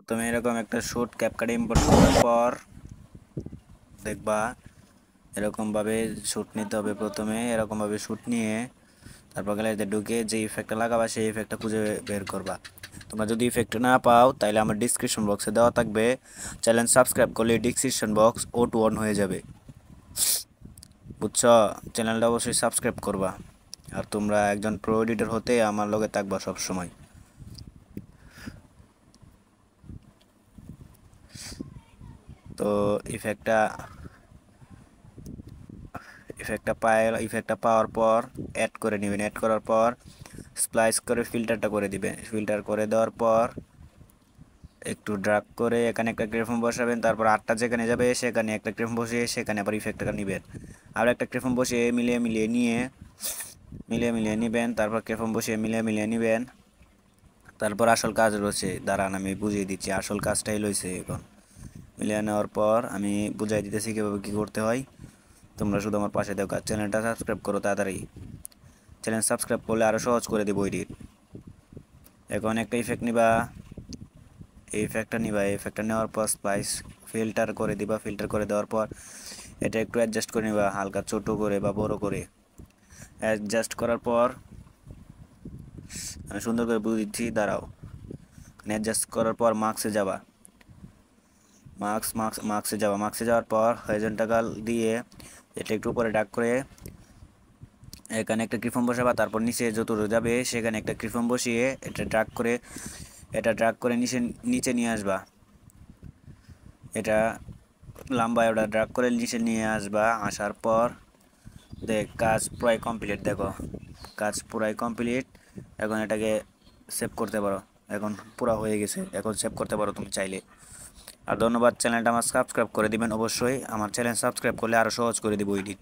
প্রথমে এরকম একটা শুট ক্যাপকাটে ইম্পোর্ট করার পর দেখবা এরকমভাবে শুট নিতে হবে। প্রথমে এরকমভাবে শুট নিয়ে তারপর গ্যালারিতে ঢুকে যে ইফেক্টটা লাগাবা সেই ইফেক্টটা খুঁজে বের করবা। তোমরা যদি ইফেক্ট না পাও তাহলে আমার ডিসক্রিপশন বক্সে দেওয়া থাকবে, চ্যানেল সাবস্ক্রাইব করলে ডিসক্রিপশন বক্স অটো অন হয়ে যাবে, বুঝছো? চ্যানেলটা অবশ্যই সাবস্ক্রাইব করবা। আর তোমরা একজন প্রো এডিটর হতে আমার লগে থাকবা সব সময়। তো ইফেক্টটা ইফেক্টটা পাওয়ার পর অ্যাড করে নেবেন। অ্যাড করার পর স্প্লাইস করে ফিল্টারটা করে দিবেন। ফিল্টার করে দেওয়ার পর একটু ড্রাগ করে এখানে একটা ক্রেফম বসাবেন। তারপর আটটা যেখানে যাবে সেখানে একটা ক্রেফম বসিয়ে সেখানে আবার ইফেক্টটা নেবেন। আর একটা ক্রেফম বসিয়ে মিলিয়ে নেবেন। তারপর ক্রেফম বসিয়ে মিলিয়ে নেবেন। তারপর আসল কাজ রয়েছে, দাঁড়ান আমি বুঝিয়ে দিচ্ছি। আসল কাজটাই লইছে এখন। মিলিয়ে নেওয়ার পর আমি বুঝাই দিতেছি কীভাবে কী করতে হয়। তোমরা শুধু আমার পাশে দেখো, চ্যানেলটা সাবস্ক্রাইব করো তাড়াতাড়ি। চ্যানেল সাবস্ক্রাইব করলে আরও সহজ করে দেবো এডিট। এখন একটা ইফেক্ট নিবা, এই ইফেক্টটা নেওয়ার পর স্পাইস ফিল্টার করে দিবা। ফিল্টার করে দেওয়ার পর এটা একটু অ্যাডজাস্ট করে নিবা, হালকা ছোট করে বা বড় করে। অ্যাডজাস্ট করার পর আমি সুন্দর করে বুঝে দিচ্ছি, দাঁড়াও। অ্যাডজাস্ট করার পর মার্কসে যাওয়ার পর হরিজন্টাল দিয়ে এটা একটু উপরে ডাক করে এখানে একটা ক্রিফর্ম বসাবা। তারপর নিচে যত যাবে সেখানে একটা ক্রিফর্ম বসিয়ে এটা ড্রাগ করে নিচে নিয়ে আসবা। এটা লম্বা ওটা ড্রাগ করে নিচে নিয়ে আসবা। আসার পর কাজ পুরাই কমপ্লিট। দেখো কাজ পুরাই কমপ্লিট। এখন এটাকে সেভ করতে পারো। এখন পুরা হয়ে গেছে, এখন সেভ করতে পারো তুমি চাইলে। আর ধন্যবাদ, চ্যানেলটা আমার সাবস্ক্রাইব করে দিবেন অবশ্যই। আমার চ্যানেল সাবস্ক্রাইব করলে আরও সহজ করে দেবো এডিট।